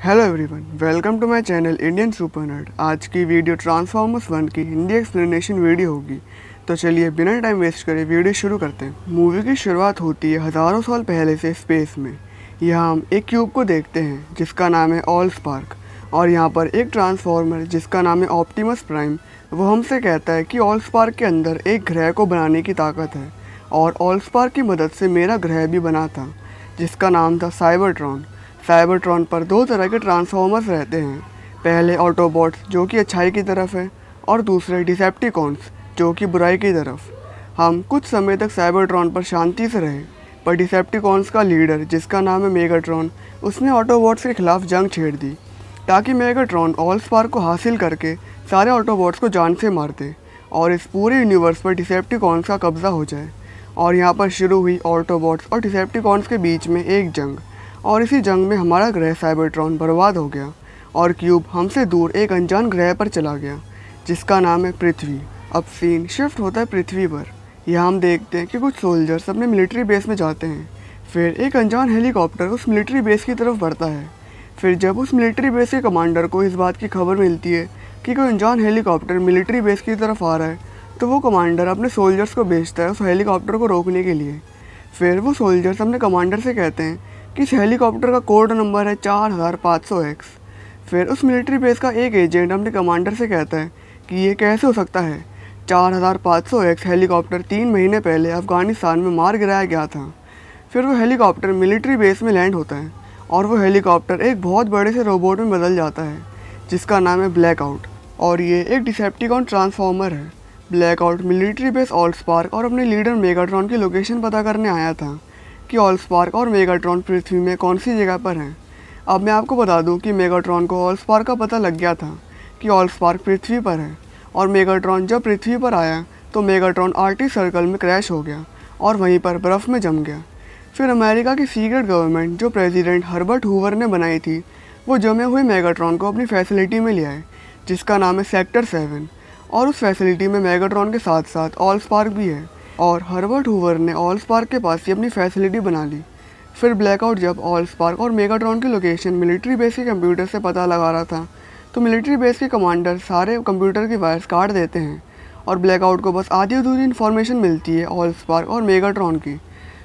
Hello everyone, welcome to my channel Indian Super Nerd. आज की video transformers 1 की Hindi explanation video होगी। तो चलिए बिना टाइम वेस्ट करे वीडियो शुरू करते हैं। मूवी की शुरुआत होती है हज़ारों साल पहले से स्पेस में। यहाँ हम एक क्यूब को देखते हैं जिसका नाम है ऑलस्पार्क, और यहाँ पर एक ट्रांसफॉर्मर जिसका नाम है ऑप्टिमस प्राइम वो हमसे कहता है कि ऑलस्पार्क के अंदर एक ग्रह को बनाने की ताकत है, और ऑलस्पार्क की मदद से मेरा ग्रह भी बना था जिसका नाम था साइबरट्रॉन। साइबरट्रॉन पर दो तरह के ट्रांसफॉर्मर्स रहते हैं, पहले ऑटोबॉट्स जो कि अच्छाई की तरफ है और दूसरे डिसेप्टिकॉन्स जो कि बुराई की तरफ। हम कुछ समय तक साइबरट्रॉन पर शांति से रहे, पर डिसेप्टिकॉन्स का लीडर जिसका नाम है मेगाट्रॉन, उसने ऑटोबॉट्स के खिलाफ जंग छेड़ दी ताकि मेगाट्रॉन ऑलस्पार्क को हासिल करके सारे ऑटोबॉट्स को जान से मार दे और इस पूरे यूनिवर्स पर डिसेप्टिकॉन्स का कब्जा हो जाए। और यहाँ पर शुरू हुई ऑटोबॉट्स और डिसेप्टिकॉन्स के बीच में एक जंग, और इसी जंग में हमारा ग्रह साइबरट्रॉन बर्बाद हो गया और क्यूब हमसे दूर एक अनजान ग्रह पर चला गया जिसका नाम है पृथ्वी। अब सीन शिफ्ट होता है पृथ्वी पर। यहाँ हम देखते हैं कि कुछ सोल्जर्स अपने मिलिट्री बेस में जाते हैं। फिर एक अनजान हेलीकॉप्टर उस मिलिट्री बेस की तरफ बढ़ता है। फिर जब उस मिलिट्री बेस के कमांडर को इस बात की खबर मिलती है कि कोई अनजान हेलीकॉप्टर मिलिट्री बेस की तरफ आ रहा है, तो वो कमांडर अपने सोल्जर्स को भेजता है उस हेलीकॉप्टर को रोकने के लिए। फिर वो सोल्जर्स अपने कमांडर से कहते हैं कि इस हेलीकॉप्टर का कोड नंबर है 4500X। फिर उस मिलिट्री बेस का एक एजेंट अपने कमांडर से कहता है कि ये कैसे हो सकता है, 4500X हेलीकॉप्टर 3 महीने पहले अफ़गानिस्तान में मार गिराया गया था। फिर वो हेलीकॉप्टर मिलिट्री बेस में लैंड होता है और वो हेलीकॉप्टर एक बहुत बड़े से रोबोट में बदल जाता है जिसका नाम है ब्लैकआउट, और ये एक डिसेप्टिकॉन ट्रांसफॉर्मर है। ब्लैकआउट मिलिट्री बेस ऑलस्पार्क और अपने लीडर मेगाट्रॉन की लोकेशन पता करने आया था कि ऑलस्पार्क और मेगाट्रॉन पृथ्वी में कौन सी जगह पर हैं। अब मैं आपको बता दूं कि मेगाट्रॉन को ऑलस्पार्क का पता लग गया था कि ऑलस्पार्क पृथ्वी पर है, और मेगाट्रॉन जब पृथ्वी पर आया तो मेगाट्रॉन आर्कटिक सर्कल में क्रैश हो गया और वहीं पर बर्फ़ में जम गया। फिर अमेरिका की सीक्रेट गवर्नमेंट जो प्रेसिडेंट हर्बर्ट हूवर ने बनाई थी, वो जमे हुए मेगाट्रॉन को अपनी फैसिलिटी में ले आए जिसका नाम है सेक्टर 7, और उस फैसिलिटी में मेगाट्रॉन के साथ साथ ऑलस्पार्क भी है, और हर्बर्ट हूवर ने ऑलस्पार्क के पास ही अपनी फैसिलिटी बना ली। फिर ब्लैकआउट जब ऑलस्पार्क और मेगाट्रॉन की लोकेशन मिलिट्री बेस के कंप्यूटर से पता लगा रहा था, तो मिलिट्री बेस के कमांडर सारे कंप्यूटर की वायर्स काट देते हैं और ब्लैकआउट को बस आधी अधूरी इन्फॉर्मेशन मिलती है ऑलस्पार्क और मेगाट्रॉन की।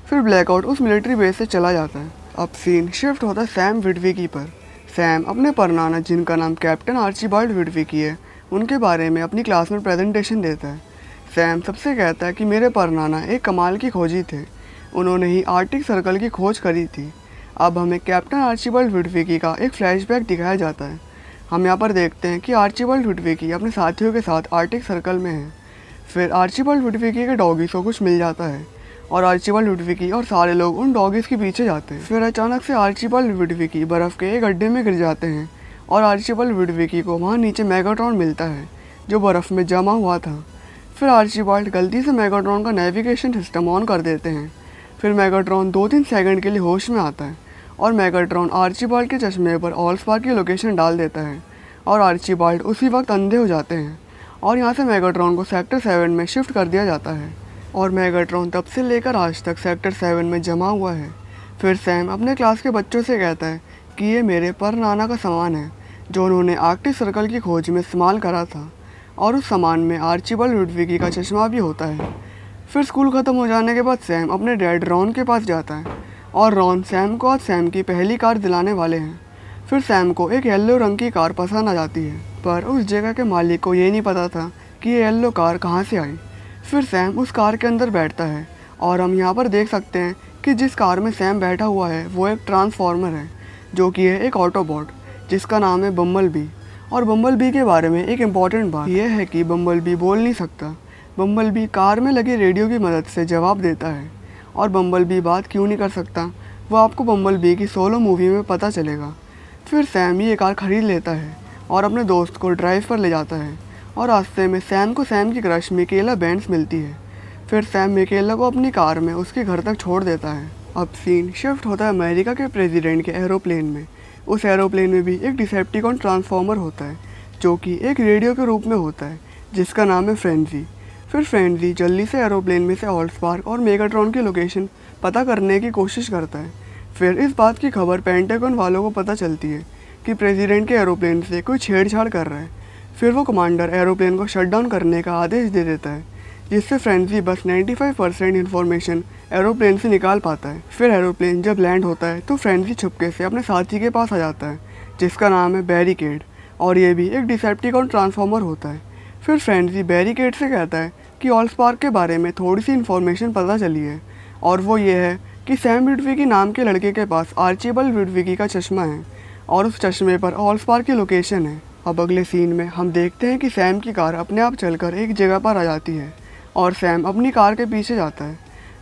फिर ब्लैकआउट उस मिलिट्री बेस से चला जाता है। अब सीन शिफ्ट होता है सैम विटविकी पर। सैम अपने परनाना जिनका नाम कैप्टन आर्चीबाल्ड विटविकी है उनके बारे में अपनी क्लास में प्रेजेंटेशन देता है। सैम सबसे कहता है कि मेरे परनाना एक कमाल की खोजी थे, उन्होंने ही आर्कटिक सर्कल की खोज करी थी। अब हमें कैप्टन आर्चीबाल्ड विटविकी का एक फ्लैशबैक दिखाया जाता है। हम यहाँ पर देखते हैं कि आर्चीबाल्ड विटविकी अपने साथियों के साथ आर्कटिक सर्कल में है। फिर आर्चीबाल्ड विटविकी के डॉगीज़ को कुछ मिल जाता है और आर्चीबाल्ड विटविकी और सारे लोग उन डॉगीज़ के पीछे जाते हैं। फिर अचानक से आर्चीबाल्ड विटविकी बर्फ़ के एक गड्ढे में गिर जाते हैं और आर्चीबाल्ड विटविकी को वहाँ नीचे मेगाट्रॉन मिलता है जो बर्फ़ में जमा हुआ था। फिर आर्चीबाल्ड गलती से मेगाट्रॉन का नेविगेशन सिस्टम ऑन कर देते हैं। फिर मेगाट्रॉन 2-3 सेकंड के लिए होश में आता है और मेगाट्रॉन आर्चीबाल्ड के चश्मे पर ऑलस्पार्क की लोकेशन डाल देता है और आर्चीबाल्ड उसी वक्त अंधे हो जाते हैं, और यहाँ से मेगाट्रॉन को सेक्टर 7 में शिफ्ट कर दिया जाता है और मेगाट्रॉन तब से लेकर आज तक सेक्टर 7 में जमा हुआ है। फिर सैम अपने क्लास के बच्चों से कहता है कि ये मेरे परनाना का सामान है जो उन्होंने आर्कटिक सर्कल की खोज में इस्तेमाल करा था, और उस सामान में आर्चीबाल्ड विटविकी का चश्मा भी होता है। फिर स्कूल ख़त्म हो जाने के बाद सैम अपने डैड रॉन के पास जाता है और रॉन सैम को आज सैम की पहली कार दिलाने वाले हैं। फिर सैम को एक येलो रंग की कार पसंद आ जाती है, पर उस जगह के मालिक को ये नहीं पता था कि ये येलो कार कहाँ से आई। फिर सैम उस कार के अंदर बैठता है और हम यहाँ पर देख सकते हैं कि जिस कार में सैम बैठा हुआ है वो एक ट्रांसफॉर्मर है जो कि है एक ऑटोबॉट जिसका नाम है बम्बलबी। और बम्बलबी के बारे में एक इम्पॉर्टेंट बात यह है कि बम्बलबी बोल नहीं सकता। बम्बलबी कार में लगे रेडियो की मदद से जवाब देता है, और बम्बलबी बात क्यों नहीं कर सकता वो आपको बम्बलबी की सोलो मूवी में पता चलेगा। फिर सैम ये कार खरीद लेता है और अपने दोस्त को ड्राइव पर ले जाता है, और रास्ते में सैम को सैम की क्रश मिकेला बेंस मिलती है। फिर सैम मिकेला को अपनी कार में उसके घर तक छोड़ देता है। अब सीन शिफ्ट होता है अमेरिका के प्रेसिडेंट के एरोप्लेन में। उस एरोप्लेन में भी एक डिसेप्टिकॉन ट्रांसफॉर्मर होता है जो कि एक रेडियो के रूप में होता है जिसका नाम है फ्रेंजी। फिर फ्रेंजी जल्दी से एरोप्लेन में से ऑलस्पार्क और मेगाट्रॉन की लोकेशन पता करने की कोशिश करता है। फिर इस बात की खबर पेंटागन वालों को पता चलती है कि प्रेसिडेंट के एरोप्लेन से कोई छेड़छाड़ कर रहा है। फिर वो कमांडर एरोप्लेन को शट डाउन करने का आदेश दे देता है, जिससे फ्रेंजी बस 95% इन्फॉर्मेशन एरोप्लेन से निकाल पाता है। फिर एरोप्लेन जब लैंड होता है तो फ्रेंजी छुपके से अपने साथी के पास आ जाता है, जिसका नाम है बैरिकेड, और ये भी एक डिसेप्टिकॉन ट्रांसफॉर्मर होता है। फिर फ्रेंजी बैरिकेड से कहता है कि ऑलस्पार्क के बारे में थोड़ी सी इन्फॉर्मेशन पता चली है, और वो ये है कि सैम विटविकी नाम के लड़के के पास आर्चिबल्ड विटविकी का चश्मा है, और उस चश्मे पर ऑलस्पार्क की लोकेशन है। अब अगले सीन में हम देखते हैं कि सैम की कार अपने आप चलकर एक जगह पर आ जाती है, और सैम अपनी कार के पीछे जाता है।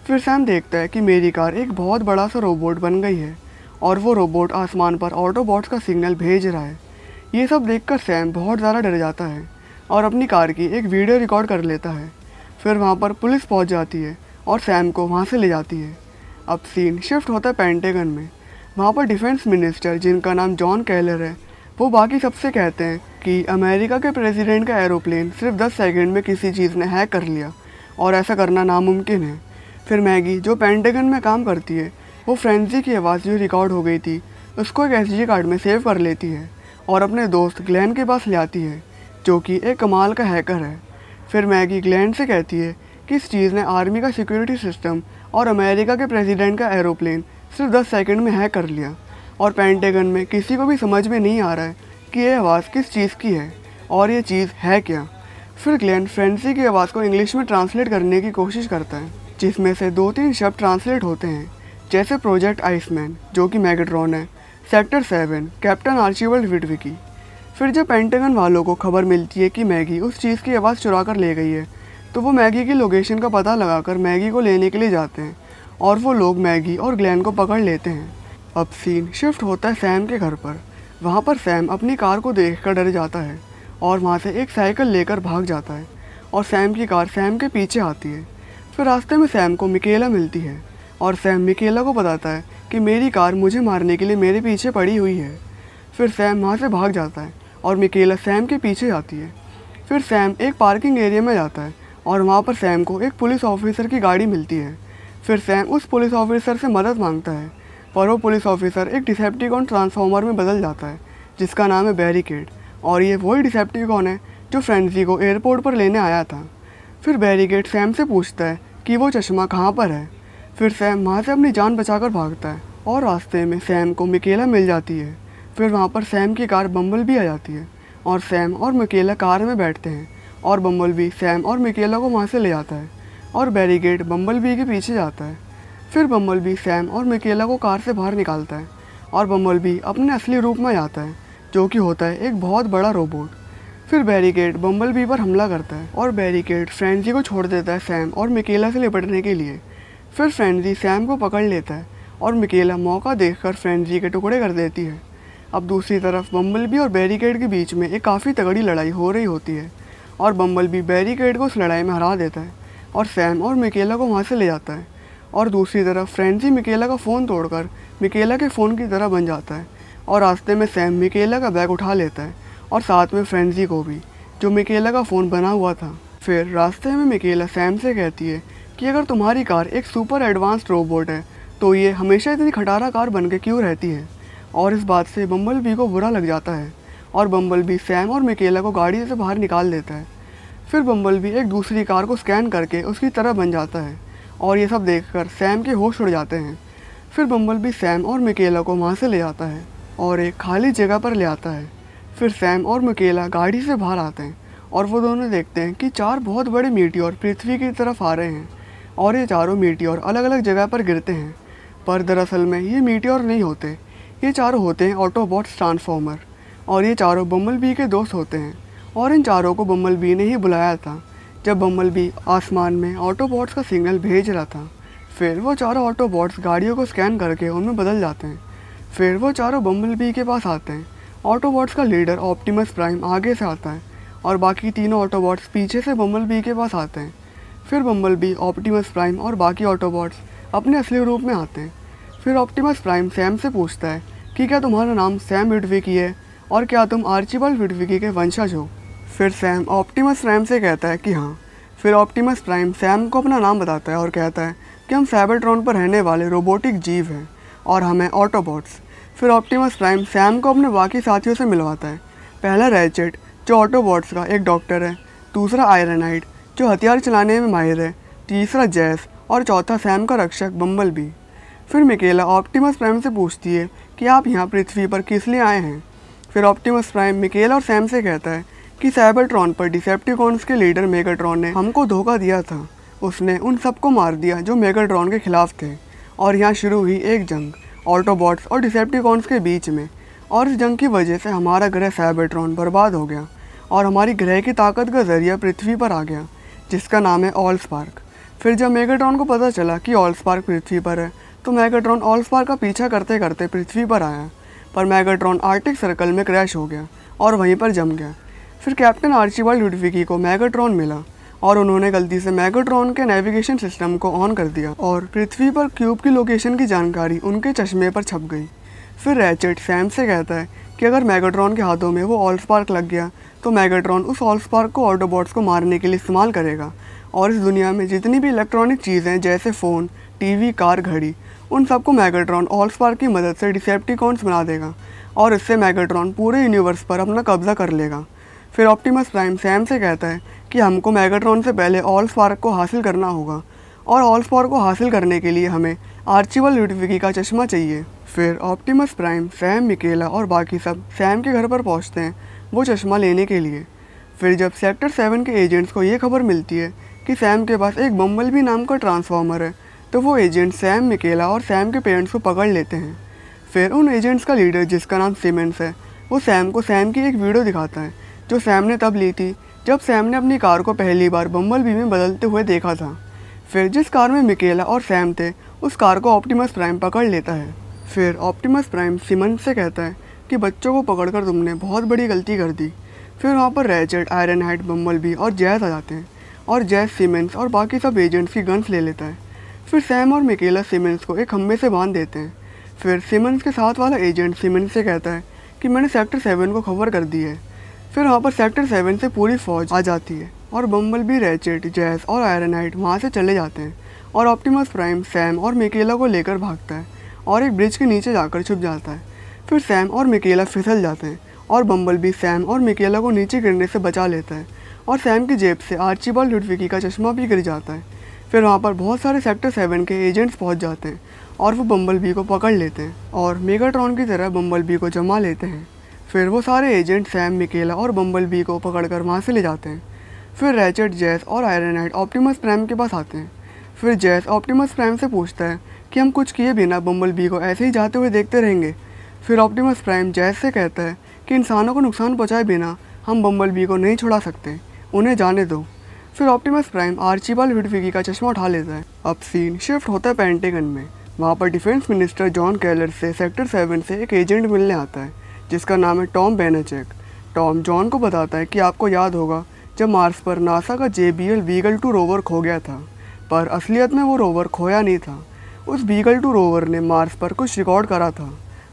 फिर सैम देखता है कि मेरी कार एक बहुत बड़ा सा रोबोट बन गई है, और वो रोबोट आसमान पर ऑटोबॉट्स का सिग्नल भेज रहा है। ये सब देखकर सैम बहुत ज़्यादा डर जाता है और अपनी कार की एक वीडियो रिकॉर्ड कर लेता है। फिर वहाँ पर पुलिस पहुँच जाती है और सैम को वहाँ से ले जाती है। अब सीन शिफ्ट होता है पेंटागन में। वहाँ पर डिफेंस मिनिस्टर, जिनका नाम जॉन कैलर है, वो बाकी सबसे कहते हैं कि अमेरिका के प्रेसिडेंट का एरोप्लेन सिर्फ 10 सेकंड में किसी चीज़ ने हैक कर लिया और ऐसा करना नामुमकिन है। फिर मैगी, जो पेंटागन में काम करती है, वो फ्रेंजी की आवाज़ जो रिकॉर्ड हो गई थी उसको एक SD कार्ड में सेव कर लेती है और अपने दोस्त ग्लेन के पास ले आती है, जो कि एक कमाल का हैकर है। फिर मैगी ग्लेन से कहती है कि इस चीज़ ने आर्मी का सिक्योरिटी सिस्टम और अमेरिका के प्रेसिडेंट का एरोप्लेन सिर्फ 10 सेकंड में हैक कर लिया, और पेंटागन में किसी को भी समझ में नहीं आ रहा है कि ये आवाज़ किस चीज़ की है और ये चीज़ है क्या। फिर ग्लेन फ्रेंजी की आवाज़ को इंग्लिश में ट्रांसलेट करने की कोशिश करता है, जिसमें से 2-3 शब्द ट्रांसलेट होते हैं, जैसे प्रोजेक्ट आइसमैन, जो कि मैगट्रॉन है, सेक्टर 7, कैप्टन आर्चिबल्ड विटविकी। फिर जब पेंटागन वालों को खबर मिलती है कि मैगी उस चीज़ की आवाज़ चुरा कर ले गई है, तो वो मैगी की लोकेशन का पता लगाकर मैगी को लेने के लिए जाते हैं, और वो लोग मैगी और ग्लेन को पकड़ लेते हैं। अब सीन शिफ्ट होता है सैम के घर पर। वहाँ पर सैम अपनी कार को देखकर डर जाता है और वहाँ से एक साइकिल लेकर भाग जाता है, और सैम की कार सैम के पीछे आती है। फिर रास्ते में सैम को मिकेला मिलती है, और सैम मिकेला को बताता है कि मेरी कार मुझे मारने के लिए मेरे पीछे पड़ी हुई है। फिर सैम वहाँ से भाग जाता है और मिकेला सैम के पीछे जाती है। फिर सैम एक पार्किंग एरिया में जाता है और वहाँ पर सैम को एक पुलिस ऑफिसर की गाड़ी मिलती है। फिर सैम उस पुलिस ऑफिसर से मदद मांगता है, पर वो पुलिस ऑफिसर एक डिसेप्टिकॉन ट्रांसफॉर्मर में बदल जाता है, जिसका नाम है बैरिकेड, और ये वही डिसेप्टिकॉन है जो फ्रेंजी को एयरपोर्ट पर लेने आया था। फिर बैरिकेड सैम से पूछता है कि वो चश्मा कहाँ पर है। फिर सैम वहाँ से अपनी जान बचाकर भागता है, और रास्ते में सैम को मिकेला मिल जाती है। फिर वहाँ पर सैम की कार बम्बल भी आ जाती है, और सैम और मिकेला कार में बैठते हैं, और बम्बल भी सैम और मिकेला को वहाँ से ले जाता है, और बैरिकेड बम्बल बी के पीछे जाता है। फिर बम्बल बी सैम और मिकेला को कार से बाहर निकालता है, और बम्बल बी अपने असली रूप में जाता है, जो कि होता है एक बहुत बड़ा रोबोट। फिर बैरिकेड बम्बल बी पर हमला करता है, और बैरिकेड फ्रेंजी को छोड़ देता है सैम और मिकेला से निपटने के लिए। फिर फ्रेंजी सैम को पकड़ लेता है, और मिकेला मौका देखकर फ्रेंजी के टुकड़े कर देती है। अब दूसरी तरफ बम्बल बी और बैरिकेड के बीच में एक काफ़ी तगड़ी लड़ाई हो रही होती है, और बम्बल बी बैरिकेड को उस लड़ाई में हरा देता है और सैम और मिकेला को वहाँ से ले जाता है। और दूसरी तरफ फ्रेंजी मिकेला का फ़ोन तोड़कर मिकेला के फ़ोन की तरह बन जाता है, और रास्ते में सैम मिकेला का बैग उठा लेता है, और साथ में फ्रेंजी को भी, जो मिकेला का फ़ोन बना हुआ था। फिर रास्ते में मिकेला सैम से कहती है कि अगर तुम्हारी कार एक सुपर एडवांस्ड रोबोट है तो ये हमेशा इतनी खटारा कार बन के क्यों रहती है। और इस बात से बम्बल बी को बुरा लग जाता है, और बम्बल बी सैम और मिकेला को गाड़ी से बाहर निकाल देता है। फिर बम्बल बी एक दूसरी कार को स्कैन करके उसकी तरह बन जाता है, और ये सब देखकर सैम के होश उड़ जाते हैं। फिर बम्बल बी सैम और मिकेला को वहाँ से ले जाता है और एक खाली जगह पर ले आता है। फिर सैम और मिकेला गाड़ी से बाहर आते हैं, और वो दोनों देखते हैं कि 4 बहुत बड़े मीटियोर पृथ्वी की तरफ आ रहे हैं, और ये चारों मीटियोर अलग अलग जगह पर गिरते हैं। पर दरअसल में ये मीटियोर नहीं होते, ये चारों होते हैं ऑटोबॉट्स ट्रांसफॉर्मर, और ये चारों बम्बल बी के दोस्त होते हैं, और इन चारों को बम्बल बी ने ही बुलाया था जब बम्बल बी आसमान में ऑटोबॉट्स का सिग्नल भेज रहा था। फिर वो चारों ऑटोबॉट्स गाड़ियों को स्कैन करके उनमें बदल जाते हैं। फिर वो चारों बम्बल बी के पास आते हैं। ऑटोबॉट्स का लीडर ऑप्टिमस प्राइम आगे से आता है, और बाकी तीनों ऑटोबॉट्स पीछे से बम्बल बी के पास आते हैं। फिर बम्बल बी, ऑप्टिमस प्राइम और बाकी ऑटोबॉट्स अपने असली रूप में आते हैं। फिर ऑप्टिमस प्राइम सैम से पूछता है कि क्या तुम्हारा नाम सैम विटविकी है, और क्या तुम आर्चिबल्ड विटविकी के वंशज हो। फिर सैम ऑप्टिमस प्राइम से कहता है कि हाँ। फिर ऑप्टिमस प्राइम सैम को अपना नाम बताता है और कहता है कि हम साइबरट्रॉन पर रहने वाले रोबोटिक जीव हैं, और हमें ऑटोबॉट्स फिर ऑप्टिमस प्राइम सैम को अपने बाकी साथियों से मिलवाता है। पहला रैचेट जो ऑटोबॉट्स का एक डॉक्टर है, दूसरा आयरनहाइड जो हथियार चलाने में माहिर है, तीसरा जैस और चौथा सैम का रक्षक बम्बलबी। फिर मिकेला ऑप्टिमस प्राइम से पूछती है कि आप यहाँ पृथ्वी पर किस लिए आए हैं। फिर ऑप्टिमस प्राइम मिकेला और सैम से कहता है कि साइबरट्रॉन पर डिसेप्टिकॉन्स के लीडर मेगाट्रॉन ने हमको धोखा दिया था। उसने उन सबको मार दिया जो मेगाट्रॉन के खिलाफ थे और यहाँ शुरू हुई एक जंग ऑटोबॉट्स और डिसेप्टिकॉन्स के बीच में। और इस जंग की वजह से हमारा ग्रह साइबरट्रॉन बर्बाद हो गया और हमारी ग्रह की ताकत का जरिया पृथ्वी पर आ गया, जिसका नाम है ऑलस्पार्क। फिर जब मेगाट्रॉन को पता चला कि ऑलस्पार्क पृथ्वी पर है, तो मेगाट्रॉन ऑलस्पार्क का पीछा करते करते पृथ्वी पर आया, पर मेगाट्रॉन आर्टिक सर्कल में क्रैश हो गया और वहीं पर जम गया। फिर कैप्टन आर्चिबाल्ड लुडविकी को मेगाट्रॉन मिला और उन्होंने गलती से मेगाट्रॉन के नेविगेशन सिस्टम को ऑन कर दिया और पृथ्वी पर क्यूब की लोकेशन की जानकारी उनके चश्मे पर छप गई। फिर रैचेट सैम से कहता है कि अगर मेगाट्रॉन के हाथों में वो ऑलस्पार्क लग गया तो मेगाट्रॉन उस ऑलस्पार्क को ऑटोबॉट्स को मारने के लिए इस्तेमाल करेगा और इस दुनिया में जितनी भी इलेक्ट्रॉनिक चीज़ें जैसे फ़ोन, टीवी, कार, घड़ी, उन सबको मेगाट्रॉन ऑलस्पार्क की मदद से डिसेप्टिकॉन्स बना देगा और इससे मेगाट्रॉन पूरे यूनिवर्स पर अपना कब्जा कर लेगा। फिर ऑप्टिमस प्राइम सैम से कहता है कि हमको मेगाट्रॉन से पहले ऑलस्पार्क को हासिल करना होगा और ऑलस्पार्क को हासिल करने के लिए हमें आर्चिबाल्ड लुडविकी का चश्मा चाहिए। फिर ऑप्टिमस प्राइम, सैम, मिकेला और बाकी सब सैम के घर पर पहुंचते हैं वो चश्मा लेने के लिए। फिर जब सेक्टर 7 के एजेंट्स को ये खबर मिलती है कि सैम के पास एक बम्बलबी नाम का ट्रांसफॉर्मर है, तो वो एजेंट सैम, मिकेला और सैम के पेरेंट्स को पकड़ लेते हैं। फिर उन एजेंट्स का लीडर जिसका नाम सिमंस है, वो सैम को सैम की एक वीडियो दिखाता है जो सैम ने तब ली थी जब सैम ने अपनी कार को पहली बार बम्बलबी में बदलते हुए देखा था। फिर जिस कार में मिकेला और सैम थे उस कार को ऑप्टिमस प्राइम पकड़ लेता है। फिर ऑप्टिमस प्राइम सिमंस से कहता है कि बच्चों को पकड़कर तुमने बहुत बड़ी गलती कर दी। फिर वहाँ पर रैचेट, आयरनहाइड, बम्बलबी और जैस आ जाते हैं और जैस सिमंस और बाकी सब एजेंट्स की गन्स ले लेता है। फिर सैम और मिकेला सिमंस को एक खंभे से बांध देते हैं। फिर सिमंस के साथ वाला एजेंट सिमंस से कहता है कि मैंने सेक्टर 7 को खबर कर दी है। फिर वहाँ पर सेक्टर 7 से पूरी फौज आ जाती है और बम्बलबी, रैचेट, जैस और आयरनहाइड वहाँ से चले जाते हैं और ऑप्टिमस प्राइम सैम और मिकेला को लेकर भागता है और एक ब्रिज के नीचे जाकर छुप जाता है। फिर सैम और मिकेला फिसल जाते हैं और बम्बलबी सैम और मिकेला को नीचे गिरने से बचा लेता है और सैम की जेब से आर्चिबाल्ड लुडविकी का चश्मा भी गिर जाता है। फिर वहाँ पर बहुत सारे सेक्टर 7 के एजेंट्स पहुँच जाते हैं और वो बम्बलबी को पकड़ लेते हैं और मेगाट्रॉन की तरह बम्बलबी को जमा लेते हैं। फिर वो सारे एजेंट सैम, मिकेला और बम्बलबी को पकड़कर वहाँ से ले जाते हैं। फिर रैचेट, जैस और आयरनहाइड ऑप्टिमस प्राइम के पास आते हैं। फिर जैस ऑप्टिमस प्राइम से पूछता है कि हम कुछ किए बिना बम्बलबी को ऐसे ही जाते हुए देखते रहेंगे। फिर ऑप्टिमस प्राइम जैस से कहता है कि इंसानों को नुकसान पहुँचाए बिना हम बम्बलबी को नहीं छुड़ा सकते, उन्हें जाने दो। फिर ऑप्टिमस प्राइम आर्चिबाल्ड लुडविकी का चश्मा उठा लेता है। अब सीन शिफ्ट होता है पेंटागन में। वहाँ पर डिफेंस मिनिस्टर जॉन कैलर से सेक्टर 7 से एक एजेंट मिलने आता है जिसका नाम है टॉम बेनेचेक। टॉम जॉन को बताता है कि आपको याद होगा जब मार्स पर नासा का JBL बीगल-2 रोवर खो गया था, पर असलियत में वो रोवर खोया नहीं था। उस बीगल-2 रोवर ने मार्स पर कुछ रिकॉर्ड करा था।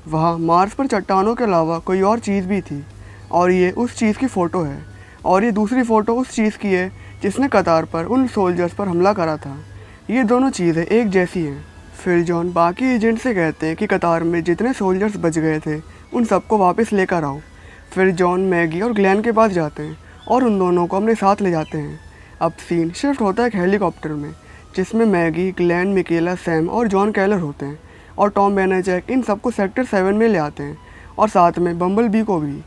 वहाँ मार्स पर चट्टानों के अलावा कोई और चीज़ भी थी और ये उस चीज़ की फ़ोटो है और ये दूसरी फ़ोटो उस चीज़ की है जिसने कतार पर उन सोल्जर्स पर हमला करा था। ये दोनों चीज़ें एक जैसी हैं। फिर जॉन बाकी एजेंट से कहते हैं कि कतार में जितने सोल्जर्स बच गए थे उन सबको वापस लेकर आओ। फिर जॉन, मैगी और ग्लैन के पास जाते हैं और उन दोनों को अपने साथ ले जाते हैं। अब सीन शिफ्ट होता है एक हेलीकॉप्टर में जिसमें मैगी, ग्लैन, मिकेला, सैम और जॉन कैलर होते हैं और टॉम बेनेचेक इन सबको सेक्टर 7 में ले आते हैं और साथ में बम्बलबी को भी।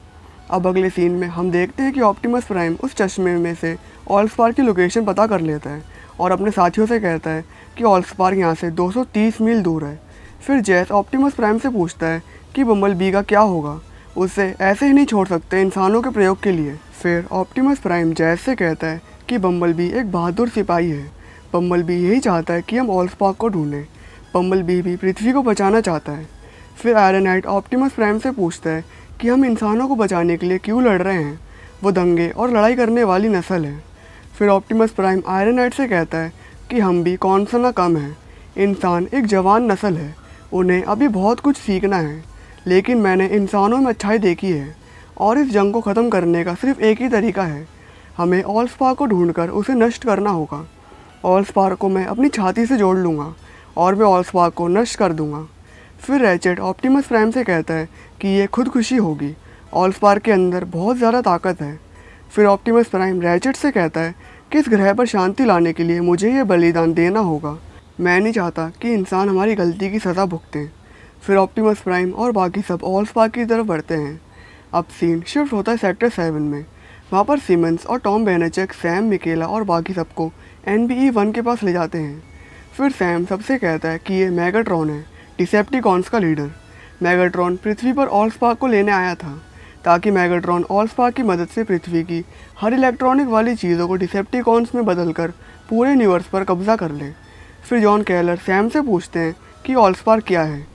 अब अगले सीन में हम देखते हैं कि ऑप्टिमस प्राइम उस चश्मे में से ऑलस्पार्क की लोकेशन पता कर लेता है और अपने साथियों से कहता है कि ऑलस्पार्क यहाँ से 230 मील दूर है। फिर जैस ऑप्टिमस प्राइम से पूछता है कि बम्बलबी का क्या होगा, उसे ऐसे ही नहीं छोड़ सकते इंसानों के प्रयोग के लिए। फिर ऑप्टिमस प्राइम जैस से कहता है कि बम्बलबी एक बहादुर सिपाही है। बम्बलबी यही चाहता है कि हम ऑलस्पार्क को ढूंढें। बम्बलबी भी पृथ्वी को बचाना चाहता है। फिर आयरनहाइड ऑप्टिमस प्राइम से पूछता है कि हम इंसानों को बचाने के लिए क्यों लड़ रहे हैं, वो दंगे और लड़ाई करने वाली नस्ल है। फिर ऑप्टिमस प्राइम आयरनहाइड से कहता है कि हम भी कौन सा ना कम है। इंसान एक जवान नस्ल है, उन्हें अभी बहुत कुछ सीखना है, लेकिन मैंने इंसानों में अच्छाई देखी है और इस जंग को ख़त्म करने का सिर्फ एक ही तरीका है, हमें ऑलस्पार्क को ढूंढकर उसे नष्ट करना होगा। ऑलस्पार्क को मैं अपनी छाती से जोड़ लूँगा और मैं ऑलस्पार्क को नष्ट कर दूँगा। फिर रैचेट ऑप्टिमस प्राइम से कहता है कि ये खुदकुशी होगी, ऑलस्पार्क के अंदर बहुत ज़्यादा ताकत है। फिर ऑप्टिमस प्राइम रैचेट से कहता है कि इस ग्रह पर शांति लाने के लिए मुझे ये बलिदान देना होगा। मैं नहीं चाहता कि इंसान हमारी गलती की सज़ा भुगतें। फिर ऑप्टिमस प्राइम और बाकी सब ऑलस्पार्क की तरफ बढ़ते हैं। अब सीन शिफ्ट होता है सेक्टर 7 में। वहाँ पर सिमंस और टॉम बेनेचेक सैम, मिकेला और बाकी सबको NBE-1 के पास ले जाते हैं। फिर सैम सबसे कहता है कि ये मैगाट्रॉन है, डिसेप्टिकॉन्स का लीडर। मैगाट्रॉन पृथ्वी पर ऑलस्पार्क को लेने आया था ताकि मैगाट्रॉन ऑलस्पार्क की मदद से पृथ्वी की हर इलेक्ट्रॉनिक वाली चीज़ों को डिसेप्टिकॉन्स में बदलकर पूरे यूनिवर्स पर कब्जा कर ले। फिर जॉन कैलर सैम से पूछते हैं कि ऑलस्पार्क क्या है।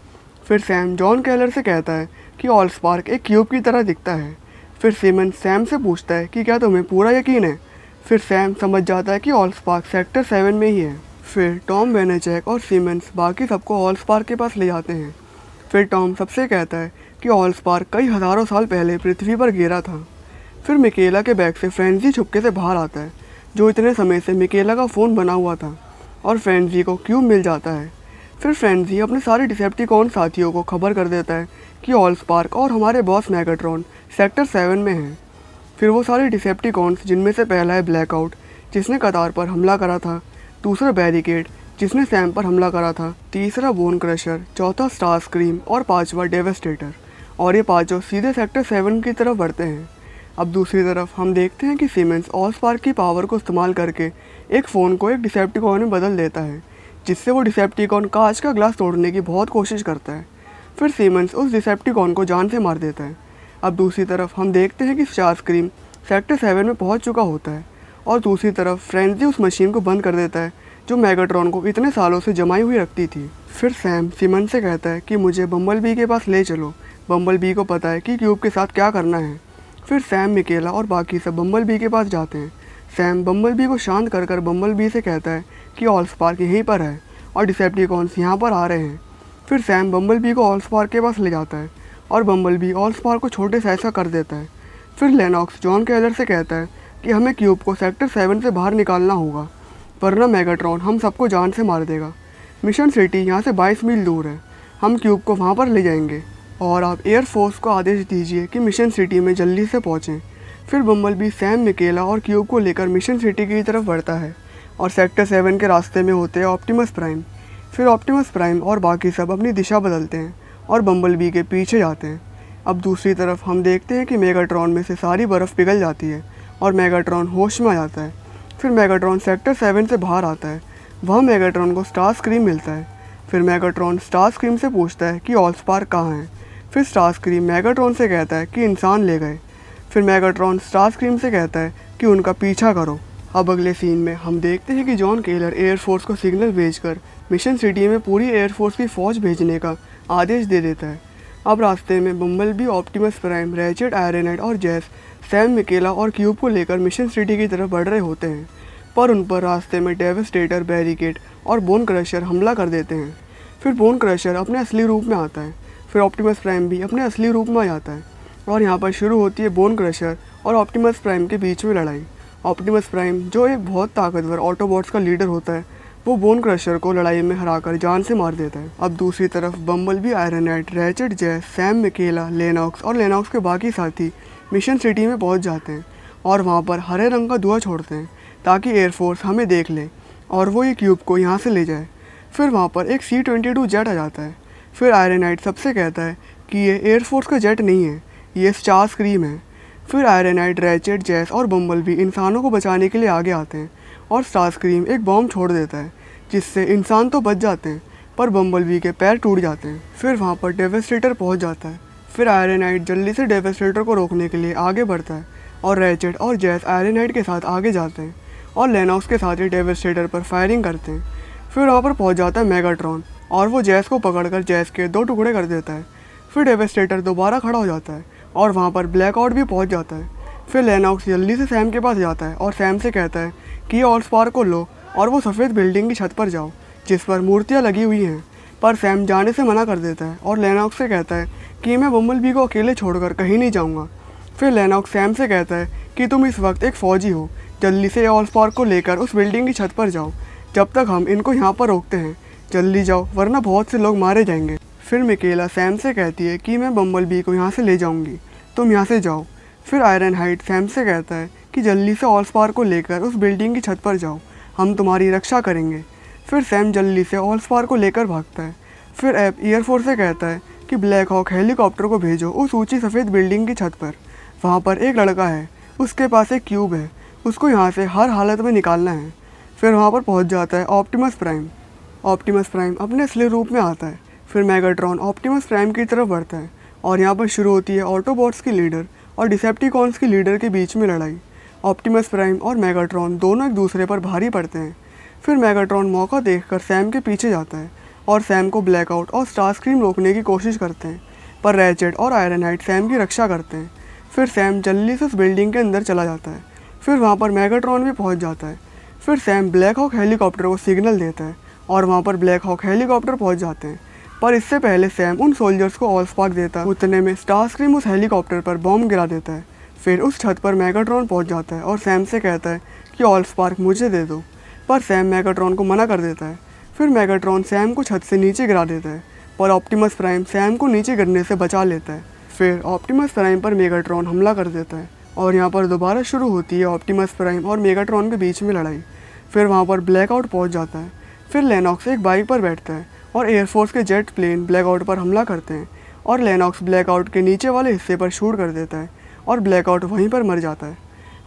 फिर सैम जॉन कैलर से कहता है कि ऑलस्पार्क एक क्यूब की तरह दिखता है। फिर सिमंस सैम से पूछता है कि क्या तुम्हें पूरा यकीन है। फिर सैम समझ जाता है कि ऑलस्पार्क सेक्टर 7 में ही है। फिर टॉम बेनेचेक और सिमंस बाकी सबको ऑलस्पार्क के पास ले जाते हैं। फिर टॉम सबसे कहता है कि ऑलस्पार्क कई हज़ारों साल पहले पृथ्वी पर गिरा था। फिर मिकेला के बैग से फ्रेंजी छुपके से बाहर आता है, जो इतने समय से मिकेला का फ़ोन बना हुआ था, और फ्रेंजी को क्यूब मिल जाता है। फिर फ्रेंजी अपने सारे डिसेप्टिकॉन साथियों को खबर कर देता है कि ऑलस्पार्क और हमारे बॉस मैगाट्रॉन सेक्टर 7 में हैं। फिर वो सारे डिसेप्टिकॉन्स, जिनमें से पहला है ब्लैकआउट जिसने कतार पर हमला करा था, दूसरा बैरिकेड जिसने सैम पर हमला करा था, तीसरा बोन क्रशर, चौथा स्टार स्क्रीम और पांचवा डेवास्टेटर, और ये पांचों सीधे सेक्टर 7 की तरफ बढ़ते हैं। अब दूसरी तरफ हम देखते हैं कि सिमंस ऑलस्पार्क की पावर को इस्तेमाल करके एक फ़ोन को एक डिसेप्टिकॉन में बदल देता है, जिससे वो डिसेप्टिकॉन कांच का ग्लास तोड़ने की बहुत कोशिश करता है। फिर सिमंस उस डिसेप्टिकॉन को जान से मार देता है। अब दूसरी तरफ हम देखते हैं कि स्टार स्क्रीम सेक्टर 7 में पहुंच चुका होता है, और दूसरी तरफ फ्रेंजी उस मशीन को बंद कर देता है जो मैगाट्रॉन को इतने सालों से जमाई हुई रखती थी। फिर सैम सिमंस से कहता है कि मुझे बम्बलबी के पास ले चलो, बम्बलबी को पता है कि क्यूब के साथ क्या करना है। फिर सैम, मिकेला और बाकी सब बम्बलबी के पास जाते हैं। सैम बम्बलबी को शांत कर बम्बलबी से कहता है कि ऑलस्पार्क यहीं पर है और डिसेप्टिकॉन्स यहाँ पर आ रहे हैं। फिर सैम बम्बलबी को ऑलस्पार्क के पास ले जाता है और बम्बलबी ऑलस्पार्क को छोटे साइज का कर देता है। फिर लेनॉक्स जॉन कैलर से कहता है कि हमें क्यूब को सेक्टर 7 से बाहर निकालना होगा, वरना मैगाट्रॉन हम सबको जान से मार देगा। मिशन सिटी यहाँ से 22 मील दूर है, हम क्यूब को वहाँ पर ले जाएंगे और आप एयरफोर्स को आदेश दीजिए कि मिशन सिटी में जल्दी से पहुँचें। फिर बम्बलबी सैम, मिकेला और क्यूब को लेकर मिशन सिटी की तरफ बढ़ता है और सेक्टर 7 के रास्ते में होते हैं ऑप्टिमस प्राइम। फिर ऑप्टिमस प्राइम और बाकी सब अपनी दिशा बदलते हैं और बम्बलबी के पीछे जाते हैं। अब दूसरी तरफ हम देखते हैं कि मेगाट्रॉन में से सारी बर्फ़ पिघल जाती है और मेगाट्रॉन होश में आ जाता है। फिर मेगाट्रॉन सेक्टर 7 से बाहर आता है, वहाँ मेगाट्रॉन को स्टार स्क्रीम मिलता है। फिर मेगाट्रॉन स्टार स्क्रीम से पूछता है कि ऑलस्पार्क कहाँ है। फिर स्टार स्क्रीम मेगाट्रॉन से कहता है कि इंसान ले गए। फिर मेगाट्रॉन स्टार स्क्रीम से कहता है कि उनका पीछा करो। अब अगले सीन में हम देखते हैं कि जॉन केलर एयरफोर्स को सिग्नल भेजकर मिशन सिटी में पूरी एयरफोर्स की फ़ौज भेजने का आदेश दे देता है। अब रास्ते में बम्बलबी, ऑप्टिमस प्राइम, रैचेट, आयरनहेड और जैस सैम, मिकेला और क्यूब को लेकर मिशन सिटी की तरफ बढ़ रहे होते हैं, पर उन पर रास्ते में डेवास्टेटर, बैरिकेड और बोन क्रशर हमला कर देते हैं। फिर बोन क्रशर अपने असली रूप में आता है। फिर ऑप्टिमस प्राइम भी अपने असली रूप में आ जाता है और यहाँ पर शुरू होती है बोन क्रशर और ऑप्टिमस प्राइम के बीच में लड़ाई। ऑप्टिमस प्राइम, जो एक बहुत ताकतवर ऑटोबॉट्स का लीडर होता है, वो बोन क्रशर को लड़ाई में हराकर जान से मार देता है। अब दूसरी तरफ बम्बलबी, आयरनहेड, रैचेट, जैस, सैम, मिकेला, लेनॉक्स और लेनॉक्स के बाकी साथी मिशन सिटी में पहुंच जाते हैं और वहां पर हरे रंग का धुआं छोड़ते हैं ताकि एयरफोर्स हमें देख ले और वो ये क्यूब को यहाँ से ले जाए। फिर वहाँ पर एक C-22 जेट आ जाता है। फिर आयरनहाइड सबसे कहता है कि ये एयरफोर्स का जेट नहीं है, ये स्टार स्क्रीम है। फिर आयरनहाइड, रैचेट, जैस और बम्बलबी इंसानों को बचाने के लिए आगे आते हैं और स्टार स्क्रीम एक बॉम्ब छोड़ देता है जिससे इंसान तो बच जाते हैं पर बम्बलबी के पैर टूट जाते हैं। फिर वहाँ पर डेवास्टेटर पहुँच जाता है। फिर आयरनहाइड जल्दी से डेवास्टेटर को रोकने के लिए आगे बढ़ता है और रैचेट और जैस आयरनहाइड के साथ आगे जाते हैं और लेनॉक्स के साथ ही डेवास्टेटर पर फायरिंग करते हैं। फिर वहाँ पर पहुँच जाता है मेगाट्रॉन और वो जैस को पकड़कर जैस के 2 टुकड़े कर देता है। फिर डेवास्टेटर दोबारा खड़ा हो जाता है और वहाँ पर ब्लैकआउट भी पहुँच जाता है। फिर लेनॉक्स जल्दी से सैम के पास जाता है और सैम से कहता है कि ये ऑलस्पार्क को लो और वो सफ़ेद बिल्डिंग की छत पर जाओ जिस पर मूर्तियाँ लगी हुई हैं, पर सैम जाने से मना कर देता है और लेनॉक्स से कहता है कि मैं बम्बलबी को अकेले छोड़कर कहीं नहीं जाऊँगा। फिर लेनॉक्स सैम से कहता है कि तुम इस वक्त एक फ़ौजी हो, जल्दी से ऑलस्पार्क को लेकर उस बिल्डिंग की छत पर जाओ, जब तक हम इनको यहाँ पर रोकते हैं, जल्दी जाओ वरना बहुत से लोग मारे जाएंगे। फिर मिकेला सैम से कहती है कि मैं बम्बलबी को यहाँ से ले जाऊँगी, तुम यहाँ से जाओ। फिर आयरनहाइड सैम से कहता है कि जल्दी से ऑलस्पार्क को लेकर उस बिल्डिंग की छत पर जाओ, हम तुम्हारी रक्षा करेंगे। फिर सैम जल्दी से ऑलस्पार्क को लेकर भागता है। फिर एप एयरफोर्स से कहता है कि ब्लैक हॉक हेलीकॉप्टर को भेजो उस ऊंची सफ़ेद बिल्डिंग की छत पर, वहाँ पर एक लड़का है, उसके पास एक क्यूब है, उसको यहाँ से हर हालत में निकालना है। फिर वहाँ पर पहुँच जाता है ऑप्टिमस प्राइम। ऑप्टिमस प्राइम अपने असली रूप में आता है। फिर मेगाट्रॉन ऑप्टिमस प्राइम की तरफ बढ़ता है और यहाँ पर शुरू होती है ऑटोबॉट्स की लीडर और डिसेप्टिकॉन्स की लीडर के बीच में लड़ाई। ऑप्टिमस प्राइम और मेगाट्रॉन दोनों एक दूसरे पर भारी पड़ते हैं। फिर मेगाट्रॉन मौका देखकर सैम के पीछे जाता है और सैम को ब्लैकआउट और स्टारस्क्रीम रोकने की कोशिश करते हैं, पर रैचेट और आयरनहाइड सैम की रक्षा करते हैं। फिर सैम जल्दी से उस बिल्डिंग के अंदर चला जाता है। फिर वहाँ पर मेगाट्रॉन भी पहुँच जाता है। फिर सैम ब्लैक हॉक हेलीकॉप्टर को सिग्नल देता है और वहाँ पर ब्लैक हॉक हेलीकॉप्टर पहुँच जाते हैं, पर इससे पहले सैम उन सोल्जर्स को ऑलस्पार्क देता है। उतने में स्टारस्क्रीम उस हेलीकॉप्टर पर बॉम्ब गिरा देता है। फिर उस छत पर मेगाट्रॉन पहुँच जाता है और सैम से कहता है कि ऑलस्पार्क मुझे दे दो, पर सैम मेगाट्रॉन को मना कर देता है। फिर मेगाट्रॉन सैम को छत से नीचे गिरा देता है, पर ऑप्टिमस प्राइम सैम को नीचे गिरने से बचा लेता है। फिर ऑप्टिमस प्राइम पर मेगाट्रॉन हमला कर देता है और यहाँ पर दोबारा शुरू होती है ऑप्टिमस प्राइम और मेगाट्रॉन के बीच में लड़ाई। फिर वहाँ पर ब्लैकआउट पहुँच जाता है। फिर लेनॉक्स एक बाइक पर बैठता है और एयरफोर्स के जेट प्लेन ब्लैकआउट पर हमला करते हैं और लेनॉक्स ब्लैकआउट के नीचे वाले हिस्से पर शूट कर देता है और ब्लैकआउट वहीं पर मर जाता है।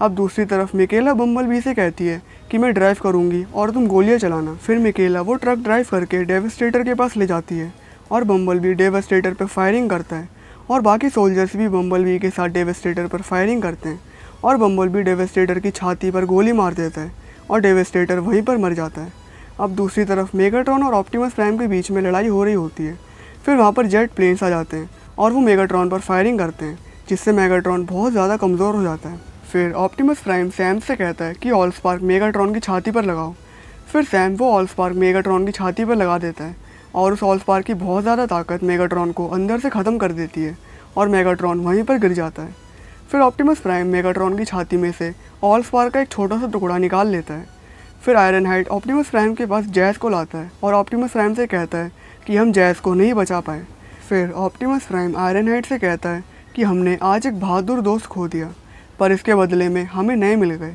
अब दूसरी तरफ मिकेला बम्बलबी से कहती है कि मैं ड्राइव करूंगी और तुम गोलियां चलाना। फिर मिकेला वो ट्रक ड्राइव करके डेवास्टेटर के पास ले जाती है और बम्बलबी डेवास्टेटर पर फायरिंग करता है और बाकी सोल्जर्स भी बम्बलबी के साथ डेवास्टेटर पर फायरिंग करते हैं और बम्बलबी डेवास्टेटर की छाती पर गोली मार देता है और डेवास्टेटर वहीं पर मर जाता है। अब दूसरी तरफ मेगाट्रॉन और ऑप्टिमस प्राइम के बीच में लड़ाई हो रही होती है। फिर वहाँ पर जेट प्लेन्स आ जाते हैं और वो मेगाट्रॉन पर फायरिंग करते हैं, जिससे मेगाट्रॉन बहुत ज़्यादा कमज़ोर हो जाता है। फिर ऑप्टिमस प्राइम सैम से कहता है कि ऑलस्पार्क मेगाट्रॉन की छाती पर लगाओ। फिर सैम वो ऑलस्पार्क मेगाट्रॉन की छाती पर लगा देता है और उस ऑलस्पार्क की बहुत ज़्यादा ताकत मेगाट्रॉन को अंदर से ख़त्म कर देती है और मेगाट्रॉन वहीं पर गिर जाता है। फिर ऑप्टिमस प्राइम मेगाट्रॉन की छाती में से ऑलस्पार्क का एक छोटा सा टुकड़ा निकाल लेता है। फिर आयरनहाइड ऑप्टिमस प्राइम के पास जैज़ को लाता है और ऑप्टिमस प्राइम से कहता है कि हम जैज़ को नहीं बचा पाए। फिर ऑप्टिमस प्राइम आयरनहाइड से कहता है कि हमने आज एक बहादुर दोस्त खो दिया, पर इसके बदले में हमें नए मिल गए।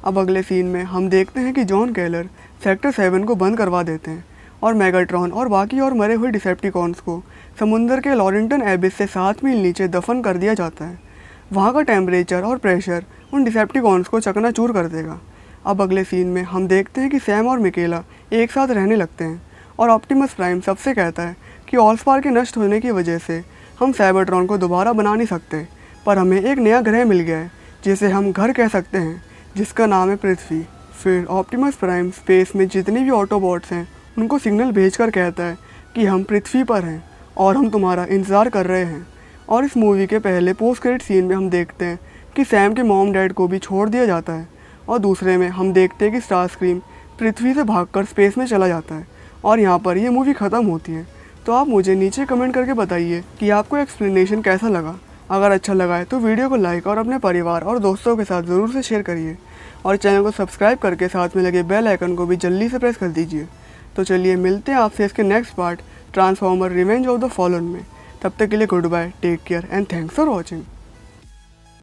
अब अगले सीन में हम देखते हैं कि जॉन केलर सेक्टर 7 को बंद करवा देते हैं और मेगाट्रॉन और बाकी और मरे हुए डिसेप्टिकॉन्स को समुंदर के लॉरेंटन एबिस से 7 मील नीचे दफन कर दिया जाता है। वहाँ का टेम्परेचर और प्रेशर उन डिसेप्टिकॉन्स को चकनाचूर कर देगा। अब अगले सीन में हम देखते हैं कि सैम और मिकेला एक साथ रहने लगते हैं और ऑप्टिमस प्राइम सबसे कहता है कि ऑलस्पार्क के नष्ट होने की वजह से हम साइबरट्रॉन को दोबारा बना नहीं सकते, पर हमें एक नया ग्रह मिल गया है जिसे हम घर कह सकते हैं, जिसका नाम है पृथ्वी। फिर ऑप्टिमस प्राइम स्पेस में जितने भी ऑटोबॉट्स हैं उनको सिग्नल भेजकर कहता है कि हम पृथ्वी पर हैं और हम तुम्हारा इंतज़ार कर रहे हैं। और इस मूवी के पहले पोस्ट क्रेडिट सीन में हम देखते हैं कि सैम के मॉम डैड को भी छोड़ दिया जाता है और दूसरे में हम देखते हैं कि स्टारस्क्रीम पृथ्वी से भागकर स्पेस में चला जाता है और यहाँ पर ये मूवी ख़त्म होती है। तो आप मुझे नीचे कमेंट करके बताइए कि आपको एक्सप्लेनेशन कैसा लगा। अगर अच्छा लगा है तो वीडियो को लाइक और अपने परिवार और दोस्तों के साथ ज़रूर से शेयर करिए और चैनल को सब्सक्राइब करके साथ में लगे बेल आइकन को भी जल्दी से प्रेस कर दीजिए। तो चलिए मिलते हैं आपसे इसके next part Transformer Revenge of the Fallen में। तब तक के लिए goodbye, take care and thanks for watching.